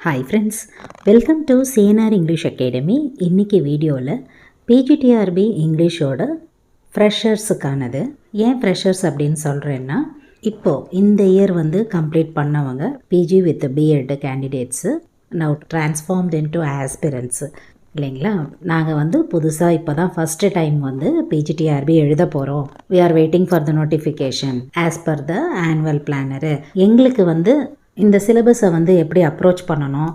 Hi friends, welcome to CNR English academy. இன்றைக்கி வீடியோவில் PGTRB இங்கிலீஷோட ஃப்ரெஷர்ஸுக்கானது. ஏன் ஃப்ரெஷர்ஸ் அப்படின்னு சொல்கிறேன்னா, இப்போது இந்த இயர் கம்ப்ளீட் பண்ணவங்க PG with BEd candidates now transformed into aspirants இல்லைங்களா. நாங்கள் புதுசாக இப்போ தான் ஃபஸ்ட்டு டைம் PGTRB எழுத போகிறோம். We are waiting for the notification as per the annual planner. எங்களுக்கு இந்த சிலபஸை எப்படி அப்ரோச் பண்ணணும்,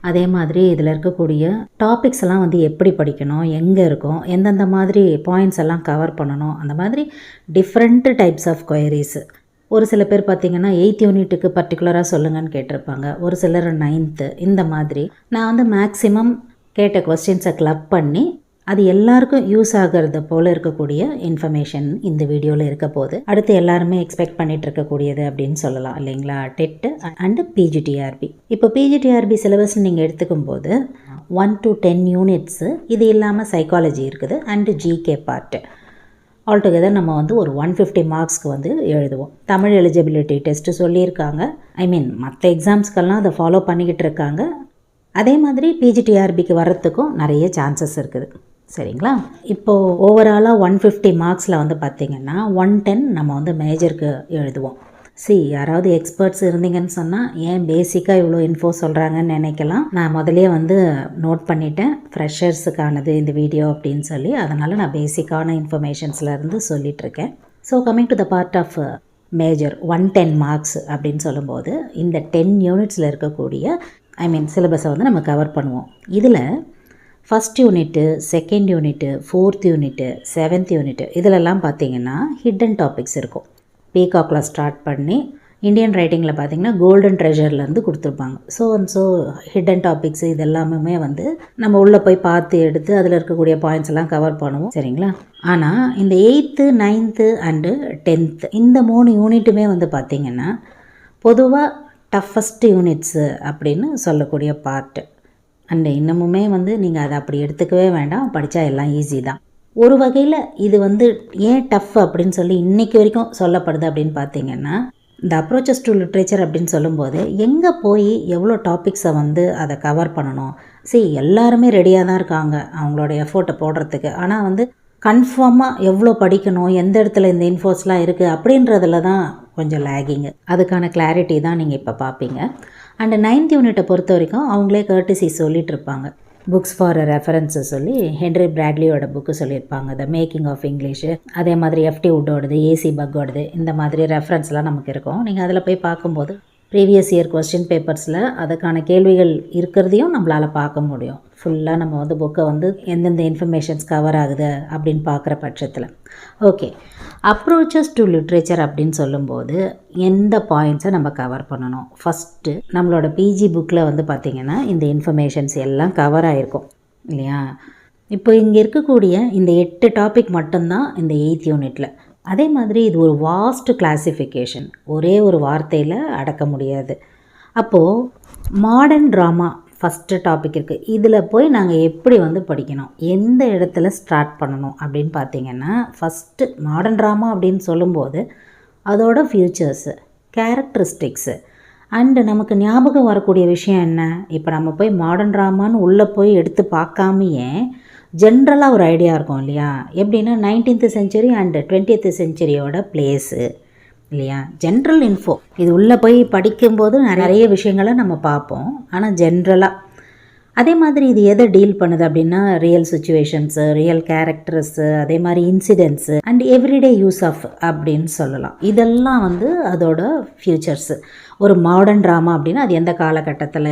அதே மாதிரி இதில் இருக்கக்கூடிய டாபிக்ஸ் எல்லாம் எப்படி படிக்கணும், எங்கே இருக்கும், எந்தெந்த மாதிரி பாயிண்ட்ஸ் எல்லாம் கவர் பண்ணணும், அந்த மாதிரி டிஃப்ரெண்ட் டைப்ஸ் ஆஃப் கொயரிஸு. ஒரு சில பேர் பார்த்திங்கன்னா 8th யூனிட்டுக்கு பர்டிகுலராக சொல்லுங்கன்னு கேட்டிருப்பாங்க, ஒரு சிலர் 9th. இந்த மாதிரி நான் மேக்ஸிமம் கேட்ட கொஸ்டின்ஸை கிளப் பண்ணி அது எல்லாருக்கும் யூஸ் ஆகிறது போல் இருக்கக்கூடிய இன்ஃபர்மேஷன் இந்த வீடியோவில் இருக்க போது. அடுத்து எல்லாருமே எக்ஸ்பெக்ட் பண்ணிட்டு இருக்கக்கூடியது அப்படின்னு சொல்லலாம் இல்லைங்களா, டெட்டு அண்டு PGTRB. இப்போ PGTRB சிலபஸ் நீங்கள் எடுத்துக்கும் போது 1 to 10 யூனிட்ஸு, இது இல்லாமல் சைக்காலஜி இருக்குது அண்டு GK பார்ட்டு. ஆல்டுகெதர் நம்ம ஒரு 150 மார்க்ஸ்க்கு எழுதுவோம். தமிழ் எலிஜிபிலிட்டி டெஸ்ட்டு சொல்லியிருக்காங்க. மற்ற எக்ஸாம்ஸ்க்கெல்லாம் அதை ஃபாலோ பண்ணிக்கிட்டு இருக்காங்க. அதே மாதிரி PGTRBக்கு வர்றதுக்கும் நிறைய சான்சஸ் இருக்குது. சரிங்களா. இப்போது ஓவராலாக 150 மார்க்ஸில் பார்த்திங்கன்னா 110 நம்ம மேஜருக்கு எழுதுவோம். யாராவது எக்ஸ்பர்ட்ஸ் இருந்தீங்கன்னு சொன்னால் ஏன் பேசிக்காக இவ்வளோ இன்ஃபோ சொல்கிறாங்கன்னு நினைக்கலாம். நான் முதலே நோட் பண்ணிட்டேன் ஃப்ரெஷர்ஸுக்கானது இந்த வீடியோ அப்படின்னு சொல்லி. அதனால் நான் பேசிக்கான இன்ஃபர்மேஷன்ஸ்லேருந்து சொல்லிகிட்ருக்கேன். So coming to the part of major 110 marks அப்படின்னு சொல்லும்போது இந்த 10 யூனிட்ஸில் இருக்கக்கூடிய சிலபஸை நம்ம கவர் பண்ணுவோம். இதில் first unit, second unit, 4th unit, 7th unit இதிலெல்லாம் பார்த்திங்கன்னா ஹிடன் டாபிக்ஸ் இருக்கும். பீகாக்கில் ஸ்டார்ட் பண்ணி இந்தியன் ரைட்டிங்கில் பார்த்திங்கன்னா கோல்டன் ட்ரெஷர்லேருந்து கொடுத்துருப்பாங்க. ஸோ ஹிடன் டாபிக்ஸ் இதெல்லாமே நம்ம உள்ளே போய் பார்த்து எடுத்து அதில் இருக்கக்கூடிய பாயிண்ட்ஸ் எல்லாம் கவர் பண்ணுவோம். சரிங்களா. ஆனால் இந்த 8th, 9th அண்டு 10th இந்த 3 யூனிட்டுமே பார்த்திங்கன்னா பொதுவாக டஃபஸ்ட் யூனிட்ஸு அப்படின்னு சொல்லக்கூடிய பார்ட்டு. அண்ட் இன்னமுமே நீங்கள் அதை அப்படி எடுத்துக்கவே வேண்டாம், படித்தா எல்லாம் ஈஸி தான். ஒரு வகையில் இது ஏன் டஃப் அப்படின்னு சொல்லி இன்றைக்கி வரைக்கும் சொல்லப்படுது அப்படின்னு பார்த்தீங்கன்னா, இந்த அப்ரோச்சஸ் டு லிட்ரேச்சர் அப்படின்னு சொல்லும்போது எங்கே போய் எவ்வளோ டாபிக்ஸை அதை கவர் பண்ணணும். எல்லாருமே ரெடியாக தான் இருக்காங்க அவங்களோட எஃபோர்ட்டை போடுறதுக்கு. ஆனால் கன்ஃபார்மாக எவ்வளோ படிக்கணும், எந்த இடத்துல இந்த இன்ஃபோஸ்லாம் இருக்குது அப்படின்றதுல தான் கொஞ்சம் லேகிங்கு. அதுக்கான கிளாரிட்டி தான் நீங்கள் இப்போ பார்ப்பீங்க. அண்டு 9th யூனிட்டை பொறுத்த வரைக்கும் அவங்களே கர்டிசி சொல்லிகிட்டு இருப்பாங்க. புக்ஸ் ஃபார் ரெஃபரன்ஸை சொல்லி ஹென்ரி பிராட்லியோட புக்கு சொல்லியிருப்பாங்க, த மேக்கிங் ஆஃப் இங்கிலீஷு. அதே மாதிரி FT வுட்டோடது, AC பக்கோடது, இந்த மாதிரி ரெஃபரன்ஸ்லாம் நமக்கு இருக்கும். நீங்கள் அதில் போய் பார்க்கும்போது ப்ரீவியஸ் இயர் கொஸ்டின் பேப்பர்ஸில் அதுக்கான கேள்விகள் இருக்கிறதையும் நம்மளால் பார்க்க முடியும். ஃபுல்லாக நம்ம புக்கை எந்தெந்த இன்ஃபர்மேஷன்ஸ் கவர் ஆகுது அப்படின்னு பார்க்குற பட்சத்தில். ஓகே, அப்ரோச்சஸ் டு லிட்ரேச்சர் அப்படின்னு சொல்லும்போது எந்த பாயிண்ட்ஸை நம்ம கவர் பண்ணணும். ஃபஸ்ட்டு நம்மளோட PG புக்கில் பார்த்திங்கன்னா இந்த இன்ஃபர்மேஷன்ஸ் எல்லாம் கவர் ஆகிருக்கும் இல்லையா. இப்போ இங்கே இருக்கக்கூடிய இந்த 8 டாபிக் மட்டும்தான் இந்த 8th யூனிட்டில். அதே மாதிரி இது ஒரு வாஸ்ட் கிளாசிஃபிகேஷன், ஒரே ஒரு வார்த்தையில் அடக்க முடியாது. அப்போது மாடர்ன் ட்ராமா ஃபஸ்ட்டு டாபிக் இருக்குது. இதில் போய் நாங்கள் எப்படி படிக்கணும், எந்த இடத்துல ஸ்டார்ட் பண்ணணும் அப்படின்னு பார்த்தீங்கன்னா, ஃபஸ்ட்டு மாடர்ன் ட்ராமா அப்படின்னு சொல்லும்போது அதோட ஃபியூச்சர்ஸு, கேரக்டரிஸ்டிக்ஸு அண்டு நமக்கு ஞாபகம் வரக்கூடிய விஷயம் என்ன. இப்போ நம்ம போய் மாடர்ன் ட்ராமான்னு உள்ளே போய் எடுத்து பார்க்காமையே ஜென்ரலாக ஒரு ஐடியா இருக்கும் இல்லையா. எப்படின்னா 19th செஞ்சுரி அண்டு 20th செஞ்சுரியோட பிளேஸு இல்லையா, ஜென்ரல் இன்ஃபோ. இது உள்ளே போய் படிக்கும்போது நிறைய விஷயங்களை நம்ம பார்ப்போம். ஆனால் ஜென்ரலாக அதே மாதிரி இது எதை டீல் பண்ணுது அப்படின்னா ரியல் சுச்சுவேஷன்ஸு, ரியல் கேரக்டர்ஸு, அதே மாதிரி incidents and everyday use of அப்படின்னு சொல்லலாம். இதெல்லாம் அதோட ஃபியூச்சர்ஸு. ஒரு மாடர்ன் ட்ராமா அப்படின்னா அது எந்த காலகட்டத்தில்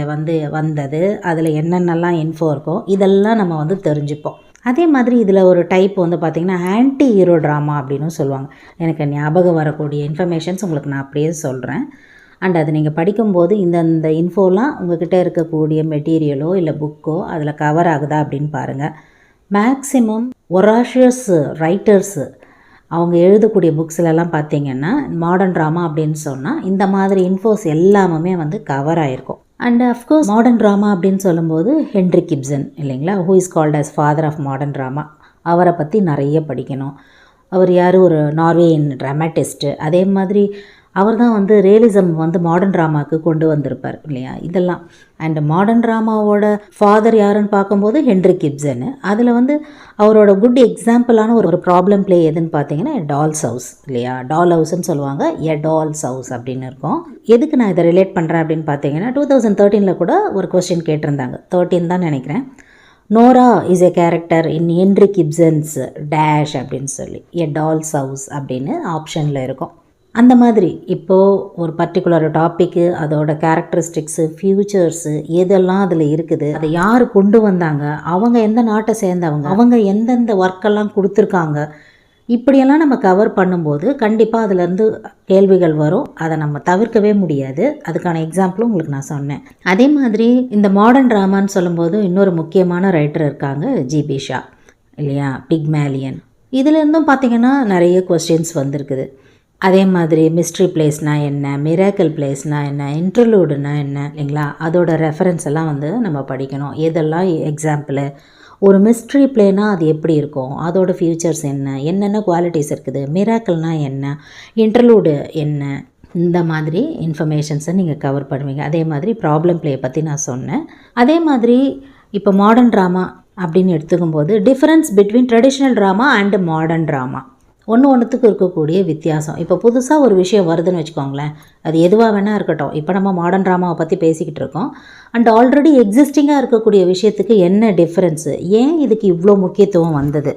வந்தது, அதில் என்னென்னலாம் இன்ஃபோ இருக்கோ இதெல்லாம் நம்ம தெரிஞ்சுப்போம். அதே மாதிரி இதில் ஒரு டைப் பார்த்திங்கன்னா ஆன்டி ஹீரோ ட்ராமா அப்படின்னு சொல்லுவாங்க. எனக்கு ஞாபகம் வரக்கூடிய இன்ஃபர்மேஷன்ஸ் உங்களுக்கு நான் அப்படியே சொல்கிறேன். அண்ட் அது நீங்கள் படிக்கும்போது இந்த இன்ஃபோலாம் உங்கள்கிட்ட இருக்கக்கூடிய மெட்டீரியலோ இல்லை புக்கோ அதில் கவர் ஆகுதா அப்படின்னு பாருங்கள். மேக்ஸிமம் ஒராஷியஸ் ரைட்டர்ஸு அவங்க எழுதக்கூடிய புக்ஸ்லலாம் பார்த்திங்கன்னா மாடர்ன் ட்ராமா அப்படின்னு சொன்னால் இந்த மாதிரி இன்ஃபோஸ் எல்லாமே கவர் ஆகிருக்கும். அண்ட் அஃப்கோர்ஸ் மாடர்ன் ட்ராமா அப்படின்னு சொல்லும்போது ஹென்ரிக் கிப்சன் இல்லைங்களா, who is called as father of modern drama. அவரை பற்றி நிறைய படிக்கணும். அவர் யார், ஒரு நார்வேயின் ட்ராமாட்டிஸ்ட்டு. அதே மாதிரி அவர் தான் வந்து ரியலிசம் வந்து மாடர்ன் ட்ராமாவுக்கு கொண்டு வந்திருப்பார் இல்லையா இதெல்லாம். அண்ட் மாடர்ன் ட்ராமாவோட ஃபாதர் யாருன்னு பார்க்கும்போது ஹென்ரிக் கிப்சனு. அதில் வந்து அவரோட குட் எக்ஸாம்பிளான ஒரு ப்ராப்ளம் ப்ளே எதுன்னு பார்த்தீங்கன்னா டால்ஸ் ஹவுஸ் இல்லையா. டால் ஹவுஸ்ன்னு சொல்லுவாங்க, எ டால்ஸ் ஹவுஸ் அப்படின்னு இருக்கும். எதுக்கு நான் இதை ரிலேட் பண்ணுறேன் அப்படின்னு பார்த்தீங்கன்னா 2013 கூட ஒரு கொஸ்டின் கேட்டிருந்தாங்க, 13 தான் நினைக்கிறேன். Nora is a character in Henrik Ibsen's dash அப்படின்னு சொல்லி எ டால்ஸ் ஹவுஸ் அப்படின்னு ஆப்ஷனில் இருக்கும். அந்த மாதிரி இப்போது ஒரு பர்டிகுலர் டாப்பிக்கு, அதோட கேரக்டரிஸ்டிக்ஸு, ஃப்யூச்சர்ஸு எதெல்லாம் அதில் இருக்குது, அதை யார் கொண்டு வந்தாங்க, அவங்க எந்த நாட்டை சேர்ந்தவங்க, அவங்க எந்தெந்த ஒர்க்கெல்லாம் கொடுத்துருக்காங்க, இப்படியெல்லாம் நம்ம கவர் பண்ணும்போது கண்டிப்பாக அதிலேருந்து கேள்விகள் வரும். அதை நம்ம தவிர்க்கவே முடியாது. அதுக்கான எக்ஸாம்பிளும் உங்களுக்கு நான் சொன்னேன். அதே மாதிரி இந்த மாடர்ன் ட்ராமான்னு சொல்லும்போது இன்னொரு முக்கியமான ரைட்டர் இருக்காங்க, ஜிபி ஷா இல்லையா, பிக்மேலியன். இதுலேருந்தும் பார்த்திங்கன்னா நிறைய கொஸ்டின்ஸ் வந்திருக்குது. அதே மாதிரி மிஸ்ட்ரி பிளேஸ்னால் என்ன, மிராக்கிள் பிளேஸ்னால் என்ன, இன்டர்லூடுனா என்ன இல்லைங்களா, அதோட ரெஃபரன்ஸ் எல்லாம் வந்து நம்ம படிக்கணும். எதெல்லாம் எக்ஸாம்பிள், ஒரு மிஸ்ட்ரி பிளேனா அது எப்படி இருக்கும், அதோட ஃபியூச்சர்ஸ் என்ன, என்னென்ன குவாலிட்டிஸ் இருக்குது, மிராக்கிள்னால் என்ன, இன்டர்லூடு என்ன, இந்த மாதிரி இன்ஃபர்மேஷன்ஸை நீங்கள் கவர் பண்ணுவீங்க. அதே மாதிரி ப்ராப்ளம் ப்ளே பற்றி நான் சொன்னேன். அதே மாதிரி இப்போ மாடர்ன் ட்ராமா அப்படின்னு எடுத்துக்கும்போது difference between traditional drama and modern drama ஒன்றுத்துக்கு இருக்கக்கூடிய வித்தியாசம். இப்போ புதுசாக ஒரு விஷயம் வருதுன்னு வச்சுக்கோங்களேன், அது எதுவாக வேணால் இருக்கட்டும். இப்போ நம்ம மாடர்ன் ட்ராமாவை பற்றி பேசிக்கிட்டு இருக்கோம். அண்ட் ஆல்ரெடி எக்ஸிஸ்டிங்காக இருக்கக்கூடிய விஷயத்துக்கு என்ன டிஃப்ரென்ஸு, ஏன் இதுக்கு இவ்வளோ முக்கியத்துவம் வந்தது.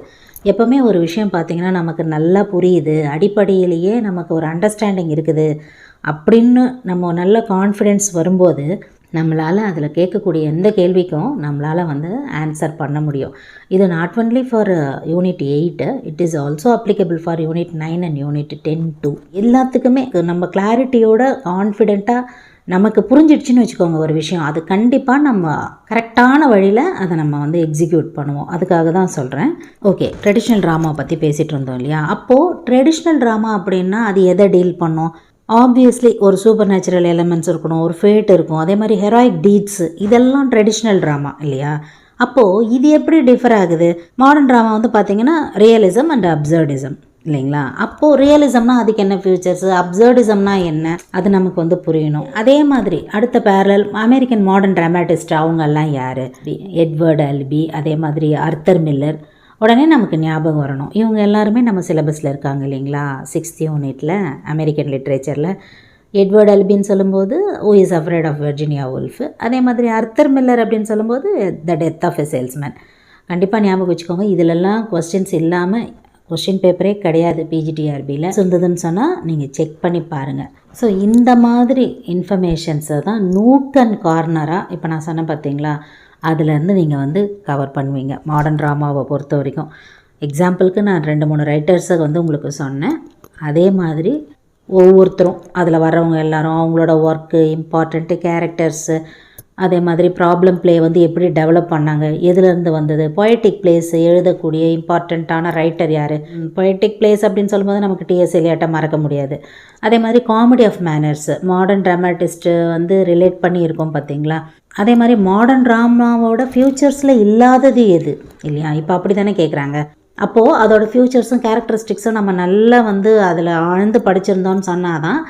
எப்போவுமே ஒரு விஷயம் பார்த்திங்கன்னா நமக்கு நல்லா புரியுது, அடிப்படையிலேயே நமக்கு ஒரு அண்டர்ஸ்டாண்டிங் இருக்குது அப்படின்னு நம்ம நல்ல கான்ஃபிடென்ஸ் வரும்போது நம்மளால் அதில் கேட்கக்கூடிய எந்த கேள்விக்கும் நம்மளால் வந்து ஆன்சர் பண்ண முடியும். இது not only for unit 8, it is also applicable for unit 9 and unit 10 எல்லாத்துக்குமே நம்ம கிளாரிட்டியோட கான்ஃபிடெண்ட்டாக நமக்கு புரிஞ்சிடுச்சுன்னு வச்சுக்கோங்க ஒரு விஷயம், அது கண்டிப்பாக நம்ம கரெக்டான வழியில் அதை நம்ம வந்து எக்ஸிக்யூட் பண்ணுவோம். அதுக்காக தான் சொல்கிறேன். ஓகே, ட்ரெடிஷ்னல் ட்ராமா பற்றி பேசிகிட்டு இருந்தோம் இல்லையா. அப்போது ட்ரெடிஷ்னல் ட்ராமா அப்படின்னா அது எதை டீல் பண்ணோம், ஆப்வியஸ்லி ஒரு சூப்பர் நேச்சுரல் எலமெண்ட்ஸ் இருக்கணும், ஒரு ஃபேட் இருக்கும், அதே மாதிரி ஹெராயிக் டீட்ஸு, இதெல்லாம் ட்ரெடிஷ்னல் ட்ராமா இல்லையா. அப்போது இது எப்படி டிஃபர் ஆகுது, மாடர்ன் ட்ராமா வந்து பார்த்திங்கன்னா ரியலிசம் அண்ட் அப்சர்டிசம் இல்லைங்களா. அப்போது ரியலிசம்னா அதுக்கு என்ன ஃபியூச்சர்ஸு, அப்சர்டிசம்னா என்ன, அது நமக்கு வந்து புரியணும். அதே மாதிரி அடுத்த பேரலல் அமெரிக்கன் மாடர்ன் ட்ராமாட்டிஸ்ட் அவங்கெல்லாம் யார், எட்வர்ட் அல்பி, அதே மாதிரி ஆர்தர் மில்லர், உடனே நமக்கு ஞாபகம் வரணும். இவங்க எல்லாருமே நம்ம சிலபஸில் இருக்காங்க இல்லைங்களா. 6th யூனிட்டில் அமெரிக்கன் லிட்ரேச்சரில் எட்வர்ட் அல்பின்னு சொல்லும்போது who is afraid of Virginia Woolf, அதே மாதிரி ஆர்தர் மில்லர் அப்படின்னு சொல்லும்போது the death of a salesman. கண்டிப்பாக ஞாபகம் வச்சுக்கோங்க. இதிலெல்லாம் கொஸ்டின்ஸ் இல்லாமல் கொஸ்டின் பேப்பரே கிடையாது பிஜிடிஆர்பியில். இருந்ததுன்னு சொன்னால் நீங்கள் செக் பண்ணி பாருங்கள். ஸோ இந்த மாதிரி இன்ஃபர்மேஷன்ஸை தான் நூக் அண்ட் கார்னராக இப்போ நான் சொன்னேன் பார்த்தீங்களா, அதுலேருந்து நீங்கள் வந்து கவர் பண்ணுவீங்க மாடர்ன் ட்ராமாவை பொறுத்த வரைக்கும். எக்ஸாம்பிளுக்கு நான் 2-3 ரைட்டர்ஸை வந்து உங்களுக்கு சொன்னேன். அதே மாதிரி ஒவ்வொருத்தரும் அதில் வர்றவங்க எல்லாரும் அவங்களோட ஒர்க்கு, இம்பார்ட்டண்ட்டு கேரக்டர்ஸு, அதே மாதிரி ப்ராப்ளம் ப்ளே வந்து எப்படி டெவலப் பண்ணாங்க, எதுலேருந்து வந்தது, பொயட்டிக் பிளேஸ் எழுதக்கூடிய இம்பார்ட்டண்ட்டான ரைட்டர் யார். பொயட்டிக் பிளேஸ் அப்படின்னு சொல்லும்போது நமக்கு டிஎஸ் எலியட்டை மறக்க முடியாது. அதே மாதிரி comedy of manners modern dramatist வந்து ரிலேட் பண்ணி இருக்கோம் பார்த்தீங்களா. அதே மாதிரி மாடர்ன் ட்ராமாவோட ஃப்யூச்சர்ஸில் இல்லாதது எது இல்லையா. இப்போ அப்படி தானே கேட்குறாங்க. அப்போது அதோடய ஃப்யூச்சர்ஸும் கேரக்டரிஸ்டிக்ஸும் நம்ம நல்லா வந்து அதில் ஆழ்ந்து படிச்சிருந்தோன்னு சொன்னால் தான்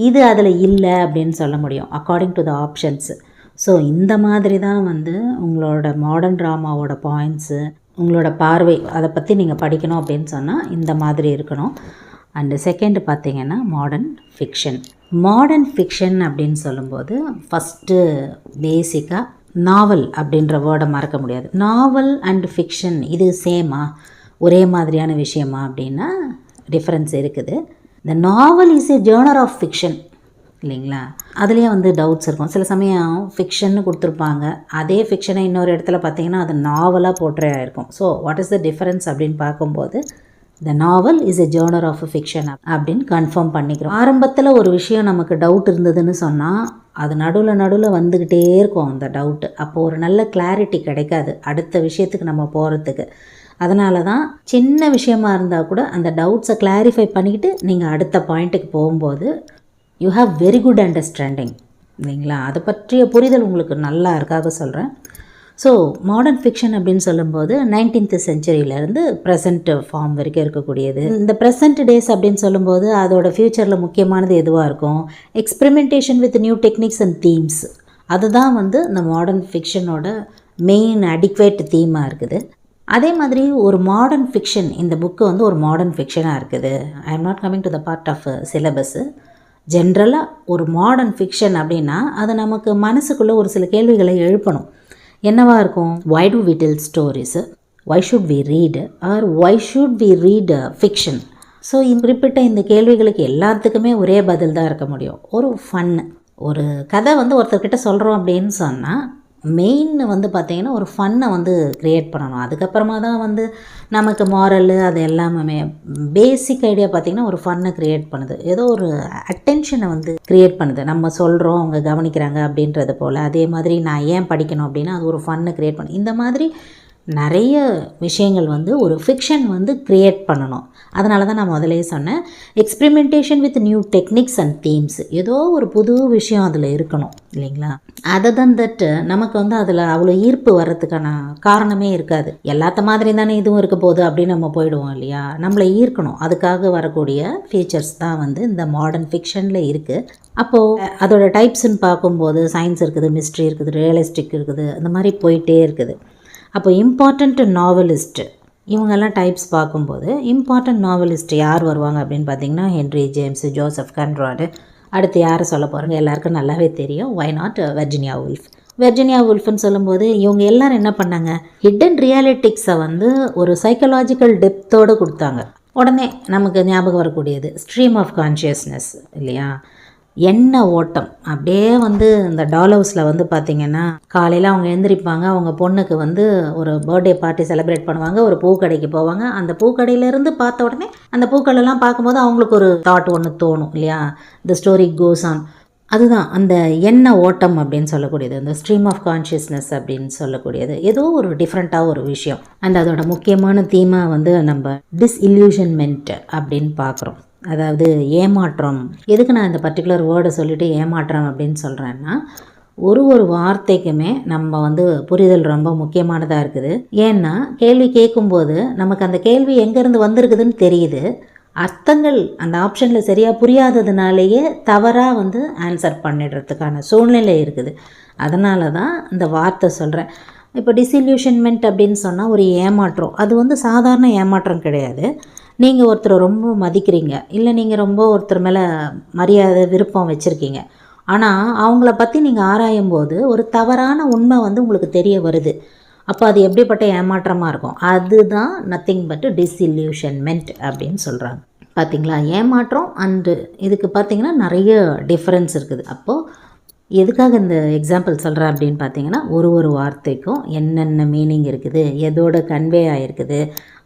இது அதில் இல்லை அப்படின்னு சொல்ல முடியும் according to the options. So இந்த மாதிரி தான் வந்து உங்களோட மாடர்ன் ட்ராமாவோட பாயிண்ட்ஸு, உங்களோட பார்வை அதை பற்றி நீங்கள் படிக்கணும் அப்படின்னு சொன்னால் இந்த மாதிரி இருக்கணும். அண்டு செகண்டு பார்த்திங்கன்னா மாடர்ன் ஃபிக்ஷன். மாடர்ன் ஃபிக்ஷன் அப்படின்னு சொல்லும்போது ஃபஸ்ட்டு பேசிக்காக நாவல் அப்படின்ற வேர்டை மறக்க முடியாது. நாவல் அண்ட் ஃபிக்ஷன் இது சேமா, ஒரே மாதிரியான விஷயமா அப்படின்னா டிஃப்ரென்ஸ் இருக்குது. இந்த novel is a genre of fiction இல்லைங்களா. அதுலேயே வந்து டவுட்ஸ் இருக்கும். சில சமயம் ஃபிக்ஷன்னு கொடுத்துருப்பாங்க, அதே ஃபிக்ஷனை இன்னொரு இடத்துல பார்த்திங்கன்னா அது நாவலாக போர்ட்ரே ஆகிருக்கும். So what is the difference அப்படின்னு பார்க்கும்போது the novel is a genre of fiction அப்படின்னு கன்ஃபார்ம் பண்ணிக்கிறோம். ஆரம்பத்தில் ஒரு விஷயம் நமக்கு டவுட் இருந்ததுன்னு சொன்னால் அது நடுவில் வந்துக்கிட்டே இருக்கும் அந்த டவுட்டு. அப்போது ஒரு நல்ல கிளாரிட்டி கிடைக்காது அடுத்த விஷயத்துக்கு நம்ம போகிறதுக்கு. அதனால தான் சின்ன விஷயமா இருந்தால் கூட அந்த டவுட்ஸை கிளாரிஃபை பண்ணிக்கிட்டு நீங்கள் அடுத்த பாயிண்ட்டுக்கு போகும்போது you have very good understanding இல்லைங்களா. அதை பற்றிய புரிதல் உங்களுக்கு நல்லா இருக்காக சொல்கிறேன். ஸோ மாடர்ன் ஃபிக்ஷன் அப்படின்னு சொல்லும்போது 19th செஞ்சுரியிலேருந்து ப்ரெசண்ட் ஃபார்ம் வரைக்கும் இருக்கக்கூடியது. இந்த ப்ரெசண்ட் டேஸ் அப்படின்னு சொல்லும்போது அதோட ஃப்யூச்சரில் முக்கியமானது எதுவாக இருக்கும்? Experimentation with new techniques and themes. அதுதான் வந்து இந்த மாடர்ன் ஃபிக்ஷனோட மெயின் அடிக்வேட் தீமாக இருக்குது. அதே மாதிரி ஒரு மாடர்ன் ஃபிக்ஷன், இந்த புக்கு வந்து ஒரு மாடர்ன் ஃபிக்ஷனாக இருக்குது. I am not coming to the part of syllabus. ஜென்ரலாக ஒரு மாடர்ன் ஃபிக்ஷன் அப்படின்னா அது நமக்கு மனசுக்குள்ளே ஒரு சில கேள்விகளை எழுப்பணும். என்னவா இருக்கும்? why do we tell stories, why should we read, or why should we read fiction? So குறிப்பிட்ட இந்த கேள்விகளுக்கு எல்லாத்துக்குமே ஒரே பதில் தான் இருக்க முடியும். ஒரு ஃபன்னு. ஒரு கதை வந்து ஒருத்தர்கிட்ட சொல்கிறோம் அப்படின்னு சொன்னால் மெயின் வந்து பார்த்திங்கன்னா ஒரு ஃபன்னை வந்து க்ரியேட் பண்ணணும். அதுக்கப்புறமா தான் வந்து நமக்கு மாரல் அது எல்லாமே பேசிக் ஐடியா பார்த்திங்கன்னா ஒரு ஃபன்னை க்ரியேட் பண்ணுது. ஏதோ ஒரு அட்டென்ஷனை வந்து க்ரியேட் பண்ணுது. நம்ம சொல்கிறோம் அவங்க கவனிக்கிறாங்க அப்படின்றது போல். அதே மாதிரி நான் ஏன் படிக்கணும் அப்படின்னா அது ஒரு ஃபன்னை க்ரியேட் பண்ணும். இந்த மாதிரி நிறைய விஷயங்கள் வந்து ஒரு ஃபிக்ஷன் வந்து க்ரியேட் பண்ணணும். அதனால தான் நான் முதலே சொன்னேன், experimentation with new techniques and themes. ஏதோ ஒரு புது விஷயம் அதில் இருக்கணும் இல்லைங்களா? அதை தான் தட் நமக்கு வந்து அதில் அவ்வளோ ஈர்ப்பு வர்றதுக்கான காரணமே இருக்காது. எல்லாத்த மாதிரி தானே இதுவும் இருக்க போகுது அப்படின்னு நம்ம போயிடுவோம் இல்லையா? நம்மளை ஈர்க்கணும். அதுக்காக வரக்கூடிய ஃபீச்சர்ஸ் தான் வந்து இந்த மாடர்ன் ஃபிக்ஷனில் இருக்குது. அப்போது அதோட டைப்ஸ்ன்னு பார்க்கும்போது சயின்ஸ் இருக்குது, மிஸ்ட்ரி இருக்குது, ரியலிஸ்டிக் இருக்குது, அந்த மாதிரி போயிட்டே இருக்குது. அப்போ இம்பார்ட்டண்ட் நாவலிஸ்ட்டு இவங்கெல்லாம் டைப்ஸ் பார்க்கும்போது இம்பார்ட்டண்ட் நாவலிஸ்ட் யார் வருவாங்க அப்படின்னு பார்த்தீங்கன்னா ஹென்ரி ஜேம்ஸ், ஜோசப் கன்ராடு. அடுத்து யாரை சொல்ல போகிறாங்க எல்லாருக்கும் நல்லாவே தெரியும். Why not Virginia Woolf. Virginia வுல்ஃப்னு சொல்லும்போது இவங்க எல்லோரும் என்ன பண்ணாங்க? ஹிடன் ரியாலிட்டிக்ஸை வந்து ஒரு சைக்கலாஜிக்கல் டெப்த்தோடு கொடுத்தாங்க. உடனே நமக்கு ஞாபகம் வரக்கூடியது ஸ்ட்ரீம் ஆஃப் கான்ஷியஸ்னஸ் இல்லையா? எண்ண ஓட்டம். அப்படியே வந்து இந்த டால் ஹவுஸில் வந்து பார்த்திங்கன்னா காலையில் அவங்க எழுந்திரிப்பாங்க. அவங்க பொண்ணுக்கு வந்து ஒரு பர்த்டே பார்ட்டி செலிப்ரேட் பண்ணுவாங்க. ஒரு பூக்கடைக்கு போவாங்க. அந்த பூக்கடையிலேருந்து பார்த்த உடனே அந்த பூக்களெல்லாம் பார்க்கும்போது அவங்களுக்கு ஒரு தாட் ஒன்று தோணும் இல்லையா? The story goes on. அதுதான் அந்த எண்ண ஓட்டம் அப்படின்னு சொல்லக்கூடியது, அந்த ஸ்ட்ரீம் ஆஃப் கான்ஷியஸ்னஸ் அப்படின்னு சொல்லக்கூடியது ஏதோ ஒரு டிஃப்ரெண்ட்டாக ஒரு விஷயம். அண்ட் அதோட முக்கியமான தீமாக வந்து நம்ம டிஸ்இல்யூஷன்மெண்ட் அப்படின்னு பார்க்குறோம். அதாவது ஏமாற்றம். எதுக்கு நான் இந்த பர்டிகுலர் வேர்டை சொல்லிவிட்டு ஏமாற்றம் அப்படின்னு சொல்கிறேன்னா, ஒரு வார்த்தைக்குமே நம்ம வந்து புரிதல் ரொம்ப முக்கியமானதாக இருக்குது. ஏன்னா கேள்வி கேட்கும்போது நமக்கு அந்த கேள்வி எங்கேருந்து வந்திருக்குதுன்னு தெரியுது. அர்த்தங்கள் அந்த ஆப்ஷனில் சரியாக புரியாததுனாலேயே தவறாக வந்து ஆன்சர் பண்ணிடுறதுக்கான சூழ்நிலை இருக்குது. அதனால தான் இந்த வார்த்தை சொல்கிறேன். இப்போ டிஸ்இல்யூஷன்மெண்ட் அப்படின்னு சொன்னால் ஒரு ஏமாற்றம். அது வந்து சாதாரண ஏமாற்றம் கிடையாது. நீங்கள் ஒருத்தரை ரொம்ப மதிக்கிறீங்க, இல்லை நீங்கள் ரொம்ப ஒருத்தர் மேலே மரியாதை விருப்பம் வச்சுருக்கீங்க. ஆனால் அவங்கள பற்றி நீங்கள் ஆராயும் போது ஒரு தவறான உண்மை வந்து உங்களுக்கு தெரிய வருது. அப்போ அது எப்படிப்பட்ட ஏமாற்றமாக இருக்கும்? அதுதான் நத்திங் பட் டிஸ்இல்யூஷன்மெண்ட் அப்படின்னு சொல்கிறாங்க. பார்த்திங்களா? ஏமாற்றம் அண்டு இதுக்கு பார்த்திங்கன்னா நிறைய டிஃப்ரென்ஸ் இருக்குது. அப்போது எதுக்காக இந்த எக்ஸாம்பிள் சொல்கிறேன் அப்படின்னு பார்த்தீங்கன்னா, ஒரு வார்த்தைக்கும் என்னென்ன மீனிங் இருக்குது, எதோட கன்வே ஆகிருக்குது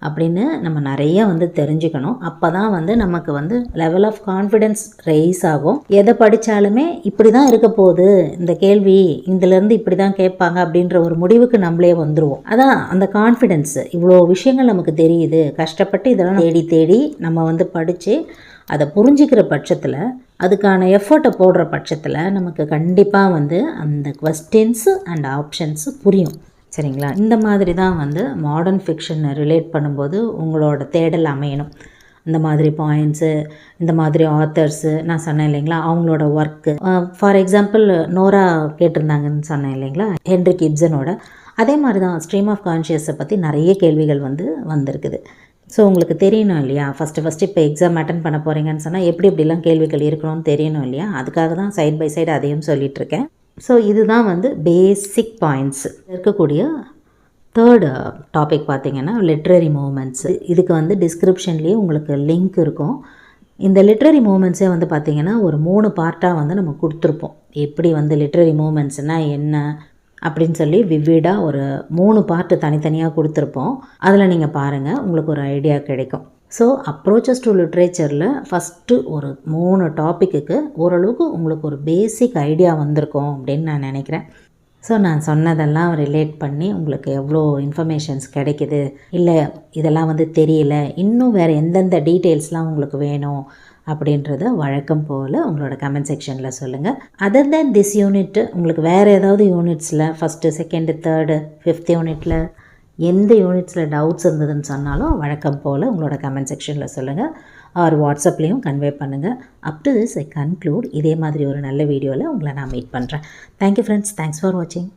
அப்படின்னு நம்ம நிறைய வந்து தெரிஞ்சுக்கணும். அப்போ தான் வந்து நமக்கு வந்து லெவல் ஆஃப் கான்ஃபிடென்ஸ் ரைஸ் ஆகும். எதை படித்தாலுமே இப்படி தான் இருக்க போகுது, இந்த கேள்வி இதிலேருந்து இப்படி தான் கேட்பாங்க அப்படின்ற ஒரு முடிவுக்கு நம்மளே வந்துடுவோம். அதான் அந்த கான்ஃபிடென்ஸ். இவ்வளோ விஷயங்கள் நமக்கு தெரியுது, கஷ்டப்பட்டு இதெல்லாம் தேடி நம்ம வந்து படித்து அதை புரிஞ்சிக்கிற பட்சத்தில், அதுக்கான எஃபர்ட்டை போடுற பட்சத்தில் நமக்கு கண்டிப்பாக வந்து அந்த கொஸ்டின்ஸு அண்ட் ஆப்ஷன்ஸு புரியும். சரிங்களா? இந்த மாதிரி தான் வந்து மாடர்ன் ஃபிக்ஷனை ரிலேட் பண்ணும்போது உங்களோட தேடல் அமையணும். இந்த மாதிரி பாயிண்ட்ஸு, இந்த மாதிரி ஆத்தர்ஸு நான் சொன்னேன் இல்லைங்களா, அவங்களோட ஒர்க்கு. ஃபார் எக்ஸாம்பிள் நோரா கேட்டிருந்தாங்கன்னு சொன்னேன் இல்லைங்களா, ஹென்ரி கிப்சனோட. அதே மாதிரி தான் ஸ்ட்ரீம் ஆஃப் கான்ஷியஸை பற்றி நிறைய கேள்விகள் வந்து வந்திருக்குது. ஸோ உங்களுக்கு தெரியணும் இல்லையா, ஃபஸ்ட்டு இப்போ எக்ஸாம் அட்டன் பண்ண போகிறீங்கன்னு சொன்னால் எப்படிலாம் கேள்விகள் இருக்கணும்னு தெரியணும் இல்லையா? அதுக்காக தான் சைட் பை சைடு அதையும் சொல்லிகிட்ருக்கேன். ஸோ இதுதான் வந்து பேசிக் பாயிண்ட்ஸ். இருக்கக்கூடிய தேர்டு டாபிக் பார்த்திங்கன்னா லிட்ரரி மூமெண்ட்ஸு. இதுக்கு வந்து டிஸ்கிரிப்ஷன்லேயே உங்களுக்கு லிங்க் இருக்கும். இந்த லிட்ரரி மூமெண்ட்ஸே வந்து பார்த்திங்கன்னா ஒரு 3 பார்ட்டாக வந்து நம்ம கொடுத்துருப்போம். எப்படி வந்து லிட்ரரி மூமெண்ட்ஸ்னால் என்ன அப்படின்னு சொல்லி விவிடாக ஒரு 3 பார்ட்டு தனித்தனியாக கொடுத்துருப்போம். அதில் நீங்கள் பாருங்கள், உங்களுக்கு ஒரு ஐடியா கிடைக்கும். ஸோ அப்ரோச்சஸ் டு லிட்ரேச்சரில் ஃபஸ்ட்டு ஒரு 3 டாப்பிக்கு ஓரளவுக்கு உங்களுக்கு ஒரு பேசிக் ஐடியா வந்திருக்கும் அப்படின்னு நான் நினைக்கிறேன். ஸோ நான் சொன்னதெல்லாம் ரிலேட் பண்ணி உங்களுக்கு எவ்வளோ இன்ஃபர்மேஷன்ஸ் கிடைக்கிது, இல்லை இதெல்லாம் வந்து தெரியல, இன்னும் வேறு எந்தெந்த டீட்டெயில்ஸ்லாம் உங்களுக்கு வேணும் அப்படின்றத வழக்கம் போல் உங்களோட கமெண்ட் செக்ஷனில் சொல்லுங்கள். அதர் தேன் திஸ் யூனிட் உங்களுக்கு வேறு ஏதாவது யூனிட்ஸில் ஃபஸ்ட்டு, செகண்டு, தேர்டு, 5th யூனிட்டில் எந்த யூனிட்ஸில் டவுட்ஸ் இருந்ததுன்னு சொன்னாலும் வழக்கம் போல் உங்களோட கமெண்ட் செக்ஷனில் சொல்லுங்கள். ஆர் வாட்ஸ்அப்லேயும் கன்வே பண்ணுங்கள். Up to this I conclude. இதே மாதிரி ஒரு நல்ல வீடியோவில் உங்களை நான் மீட் பண்ணுறேன். Thank you friends. தேங்க்ஸ் ஃபார் வாட்சிங்.